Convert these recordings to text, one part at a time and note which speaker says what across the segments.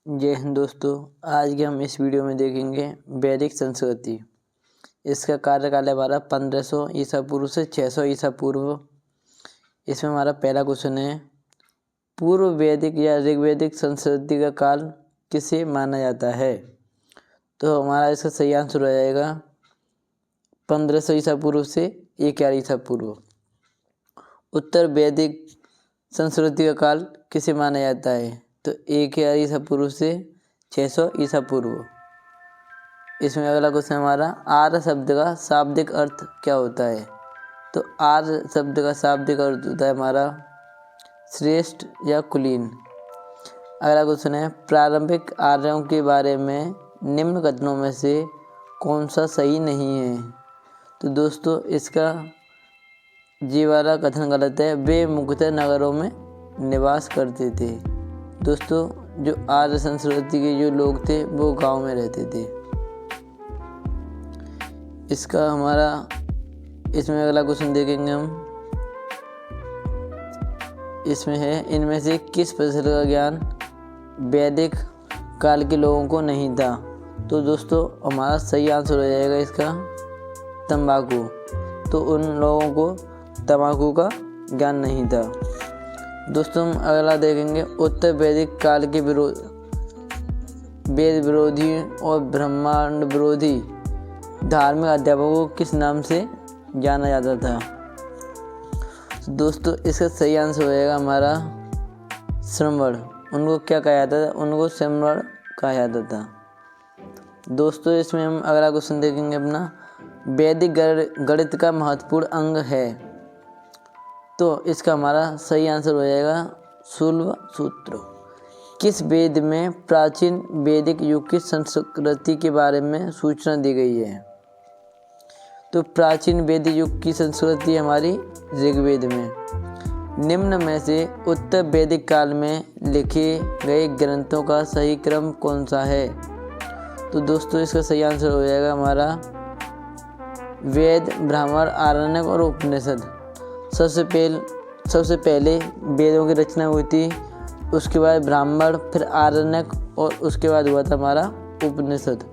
Speaker 1: जय हिंद दोस्तों। आज के हम इस वीडियो में देखेंगे वैदिक संस्कृति। इसका कार्यकाल है हमारा 1500 ईसा पूर्व से 600 ईसा पूर्व। इसमें हमारा पहला क्वेश्चन है, पूर्व वैदिक या ऋग्वैदिक संस्कृति का काल किसे माना जाता है? तो हमारा इसका सही आंसर हो जाएगा 1500 ईसा पूर्व से 1000 ईसा पूर्व। उत्तर वैदिक संस्कृति का काल किसे माना जाता है? तो 1000 ईसा पूर्व से 600 ईसा पूर्व। इसमें अगला क्वेश्चन हमारा, आर्य शब्द का शाब्दिक अर्थ क्या होता है? तो आर्य शब्द का शाब्दिक अर्थ होता है हमारा श्रेष्ठ या कुलीन। अगला क्वेश्चन है, प्रारंभिक आर्यों के बारे में निम्न कथनों में से कौन सा सही नहीं है? तो दोस्तों इसका जी वाला कथन गलत है। वे मुख्यतः नगरों में निवास करते थे। दोस्तों जो आर्य संस्कृति के जो लोग थे वो गांव में रहते थे। इसका हमारा इसमें अगला क्वेश्चन देखेंगे हम। इसमें है, इनमें से किस फसल का ज्ञान वैदिक काल के लोगों को नहीं था? तो दोस्तों हमारा सही आंसर हो जाएगा इसका तंबाकू। तो उन लोगों को तंबाकू का ज्ञान नहीं था। दोस्तों हम अगला देखेंगे, उत्तर वैदिक काल के वेद विरोधी और ब्रह्मांड विरोधी धार्मिक अध्यापकों को किस नाम से जाना जाता था? दोस्तों इसका सही आंसर हो जाएगा हमारा श्रमण। उनको क्या कहा जाता था? उनको श्रमण कहा जाता था। दोस्तों इसमें हम अगला क्वेश्चन देखेंगे अपना, वैदिक गणित का महत्वपूर्ण अंग है? तो इसका हमारा सही आंसर हो जाएगा शूल्व सूत्र। किस वेद में प्राचीन वैदिक युग की संस्कृति के बारे में सूचना दी गई है? तो प्राचीन वैदिक युग की संस्कृति हमारी ऋग्वेद में। निम्न में से उत्तर वैदिक काल में लिखे गए ग्रंथों का सही क्रम कौन सा है? तो दोस्तों इसका सही आंसर हो जाएगा हमारा वेद, ब्राह्मण, आरण्यक और उपनिषद। सबसे पहले वेदों की रचना हुई थी, उसके बाद ब्राह्मण, फिर आरण्यक और उसके बाद हुआ था हमारा उपनिषद।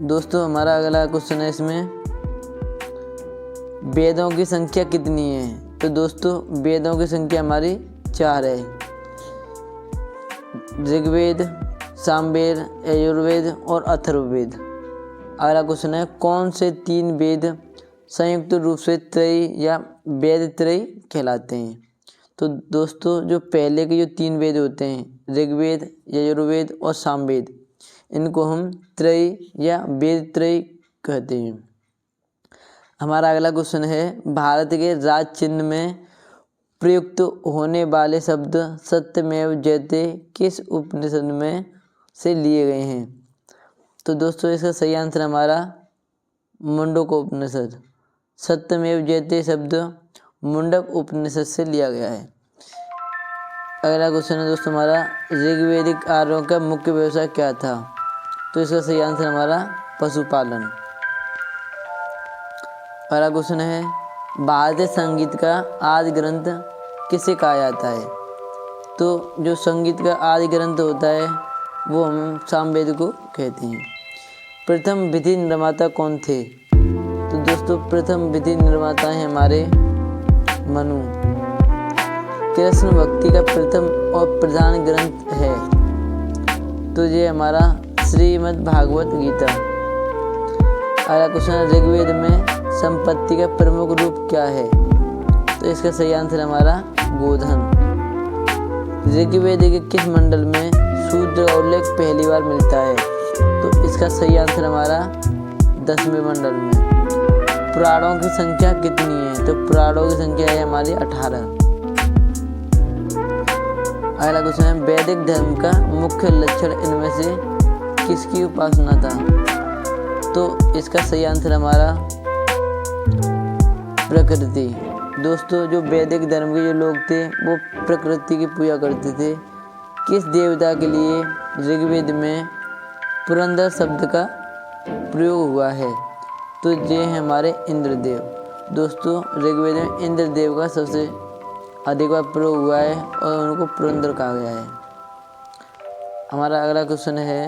Speaker 1: दोस्तों हमारा अगला क्वेश्चन है, इसमें वेदों की संख्या कितनी है? तो दोस्तों वेदों की संख्या हमारी 4 है। ऋग्वेद, सामवेद, यजुर्वेद और अथर्ववेद। अगला क्वेश्चन है, कौन से 3 वेद संयुक्त रूप से त्रयी या वेद त्रयी कहलाते हैं? तो दोस्तों जो पहले के जो 3 वेद होते हैं, ऋग्वेद, यजुर्वेद और सामवेद, इनको हम त्रयी या वेद त्रयी कहते हैं। हमारा अगला क्वेश्चन है, भारत के राज चिन्ह में प्रयुक्त होने वाले शब्द सत्यमेव जयते किस उपनिषद में से लिए गए हैं? तो दोस्तों इसका सही आंसर हमारा मुंडक उपनिषद। सत्यमेव जयते शब्द मुंडक उपनिषद से लिया गया है। अगला क्वेश्चन है दोस्तों हमारा, ऋग्वैदिक आर्यों का मुख्य व्यवसाय क्या था? तो इसका सही आंसर हमारा पशुपालन। अगला क्वेश्चन है, भारतीय संगीत का आदि ग्रंथ किसे कहा जाता है? तो जो संगीत का आदि ग्रंथ होता है वो हम सामवेद को कहते हैं। प्रथम विधि निर्माता कौन थे? तो दोस्तों प्रथम विधि निर्माता हैं हमारे मनु। कृष्ण भक्ति का प्रथम और प्रधान ग्रंथ है तो ये हमारा श्रीमद् भागवत गीता। अगला क्वेश्चन है, ऋग्वेद में संपत्ति का प्रमुख रूप क्या है? तो इसका सही आंसर हमारा गोधन। ऋग्वेद के किस मंडल में शूद्र का उल्लेख पहली बार मिलता है? तो इसका सही आंसर हमारा 10वें मंडल में। पुराणों की संख्या कितनी है? तो पुराणों की संख्या है हमारी 18। अगला क्वेश्चन है, वैदिक धर्म का मुख्य लक्षण इनमें से किसकी उपासना था? तो इसका सही आंसर हमारा प्रकृति। दोस्तों जो वैदिक धर्म के जो लोग थे वो प्रकृति की पूजा करते थे। किस देवता के लिए ऋग्वेद में पुरंदर शब्द का प्रयोग हुआ है? तो ये हैं हमारे इंद्रदेव। दोस्तों ऋग्वेद में इंद्रदेव का सबसे अधिक बार प्रयोग हुआ है और उनको पुरंदर कहा गया है। हमारा अगला क्वेश्चन है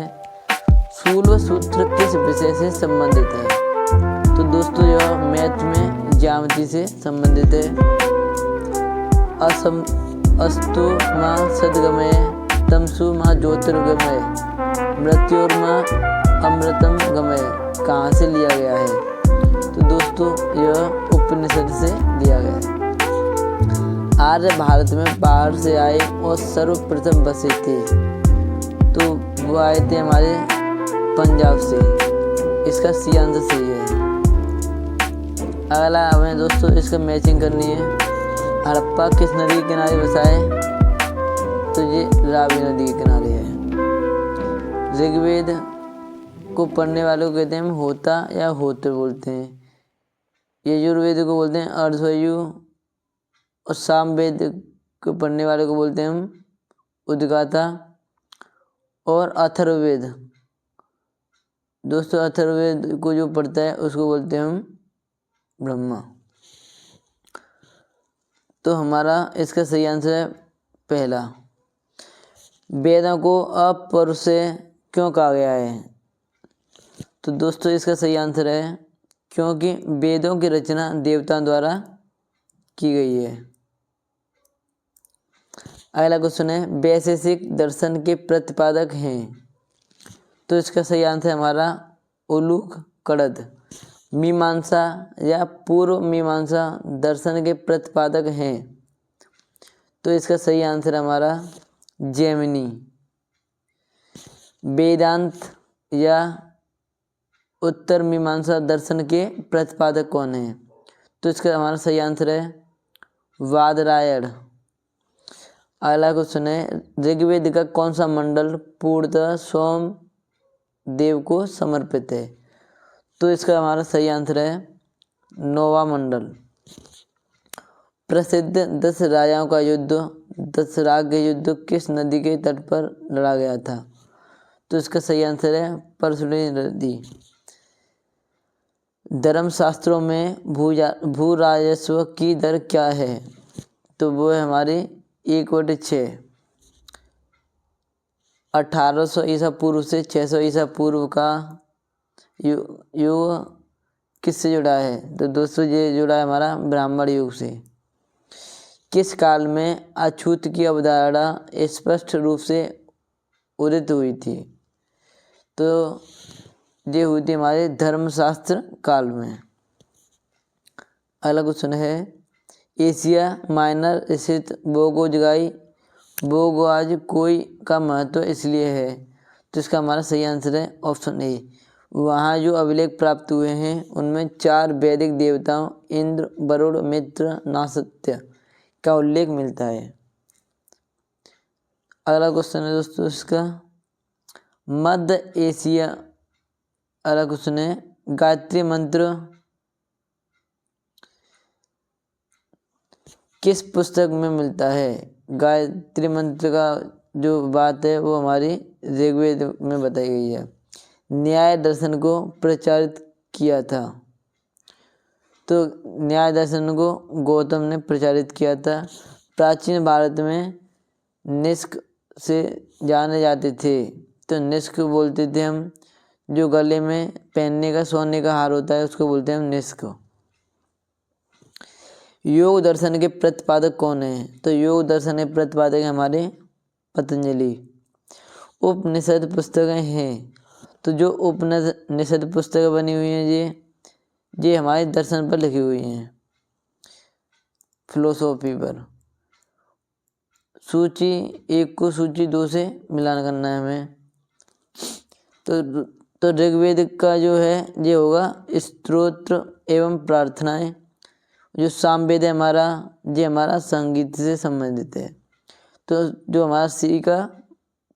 Speaker 1: शूल व सूत्र किस विषय से संबंधित है। तो दोस्तों यह मैथ में ज्यामिति से संबंधित है। अस्तु माँ सद्गमय तमसु माँ ज्योतिर्गमय मृत्योर्मा अमृतम गमय कहाँ से लिया गया है। तो दोस्तों यह उपनिषद से लिया गया है। आर्य भारत में बाहर से आए और सर्वप्रथम बसे थे। तो वो आए थे हमारे पंजाब से। इसका सी आंसर सही है। अगला हमें दोस्तों इसका मैचिंग करनी है। हड़प्पा किस नदी के किनारे बसा है। तो ये रावी नदी के किनारे है। ऋग्वेद को पढ़ने वालों को कहते हैं हम होता या होत्र बोलते हैं। यजुर्वेद को बोलते हैं अर्धवायु और सामवेद को पढ़ने वाले को बोलते हैं हम उद्गाता। और अथर्ववेद दोस्तों अथर्ववेद को जो पढ़ता है उसको बोलते हैं हम ब्रह्मा। तो हमारा इसका सही आंसर है पहला। वेदों को अपर से क्यों कहा गया है। तो दोस्तों इसका सही आंसर है क्योंकि वेदों की रचना देवताओं द्वारा की गई है। अगला क्वेश्चन है वैशेषिक दर्शन के प्रतिपादक हैं। तो इसका सही आंसर हमारा उलूक कड़द। मीमांसा या पूर्व मीमांसा दर्शन के प्रतिपादक हैं। तो इसका सही आंसर हमारा जैमिनी। वेदांत या उत्तर मीमांसा दर्शन के प्रतिपादक कौन है। तो इसका हमारा सही आंसर है वादरायण। अगला क्वेश्चन है ऋग्वेद का कौन सा मंडल पूर्णतः सोम देव को समर्पित है। तो इसका हमारा सही आंसर है 9वां मंडल। प्रसिद्ध 10 राजाओं का युद्ध दशराग युद्ध किस नदी के तट पर लड़ा गया था। तो इसका सही आंसर है परशुनी नदी। धर्मशास्त्रों में भू राजस्व की दर क्या है। तो वो है हमारी 1/6। 1800 ईसा पूर्व से 600 ईसा पूर्व का युग किससे जुड़ा है। तो दोस्तों ये जुड़ा है हमारा ब्राह्मण युग से। किस काल में अछूत की अवधारणा स्पष्ट रूप से उदित हुई थी। तो ये हुई थी हमारे धर्मशास्त्र काल में। अगला क्वेश्चन है एशिया माइनर स्थित बोगोज कोई का महत्व इसलिए है। तो इसका हमारा सही आंसर है ऑप्शन ए। वहाँ जो अभिलेख प्राप्त हुए हैं उनमें 4 वैदिक देवताओं इंद्र वरुण मित्र नासत्य का उल्लेख मिलता है। अगला क्वेश्चन है दोस्तों इसका मध्य एशिया। अगला क्वेश्चन है गायत्री मंत्र किस पुस्तक में मिलता है। गायत्री मंत्र का जो बात है वो हमारी ऋग्वेद में बताई गई है। न्याय दर्शन को प्रचारित किया था। तो न्याय दर्शन को गौतम ने प्रचारित किया था। प्राचीन भारत में निष्क से जाने जाते थे। तो निष्क बोलते थे हम जो गले में पहनने का सोने का हार होता है उसको बोलते हैं हम निष्क। योग दर्शन के प्रतिपादक कौन है। तो योग दर्शन के प्रतिपादक हमारे पतंजलि। उपनिषद पुस्तकें हैं। तो जो उपनिषद पुस्तकें बनी हुई हैं ये हमारे दर्शन पर लिखी हुई हैं फिलोसॉफी पर। सूची 1 को सूची 2 से मिलान करना है हमें। तो ऋग्वेद का जो है ये होगा स्तोत्र एवं प्रार्थनाएं। जो सामवेद है हमारा ये हमारा संगीत से संबंधित है। तो जो हमारा सी का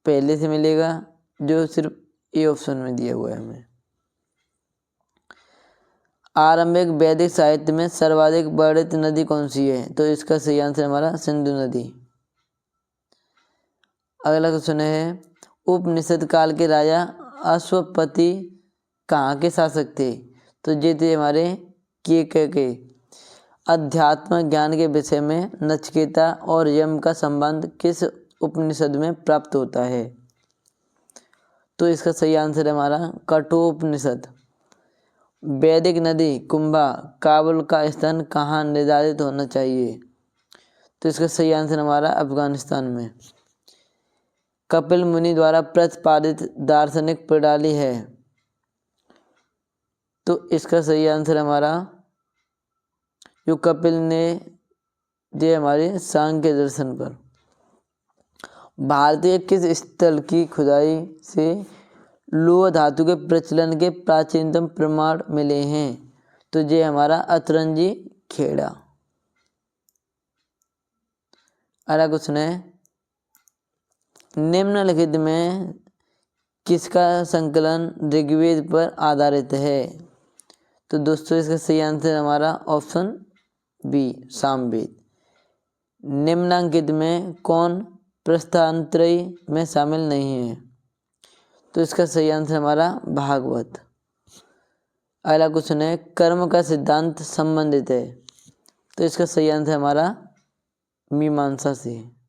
Speaker 1: पहले से मिलेगा जो सिर्फ ए ऑप्शन में दिया हुआ है हमें। आरंभिक वैदिक साहित्य में सर्वाधिक वर्णित नदी कौन सी है। तो इसका सही आंसर हमारा सिंधु नदी। अगला क्वेश्चन है उपनिषद काल के राजा अश्वपति कहाँ के शासक थे। तो ये थे हमारे के। अध्यात्म ज्ञान के विषय में नचिकेता और यम का संबंध किस उपनिषद में प्राप्त होता है। तो इसका सही आंसर है हमारा कठोपनिषद। वैदिक नदी कुंभा काबुल का स्थान कहाँ निर्धारित होना चाहिए? तो इसका सही आंसर हमारा अफगानिस्तान में। कपिल मुनि द्वारा प्रतिपादित दार्शनिक प्रणाली है? तो इसका सही आंसर हमारा जो कपिल ने दिए हमारे सांख्य दर्शन पर। भारतीय किस स्थल की खुदाई से लौह धातु के प्रचलन के प्राचीनतम प्रमाण मिले हैं? तो ये हमारा अतरंजी खेड़ा। अगला क्वेश्चन है, निम्नलिखित में किसका संकलन ऋग्वेद पर आधारित है? तो दोस्तों इसका सही आंसर हमारा ऑप्शन बी सामवेद। निम्नांकित में कौन प्रस्थानत्रयी में शामिल नहीं है? तो इसका सही आंसर हमारा भागवत। अगला क्वेश्चन है, कर्म का सिद्धांत संबंधित है? तो इसका सही आंसर हमारा मीमांसा से है।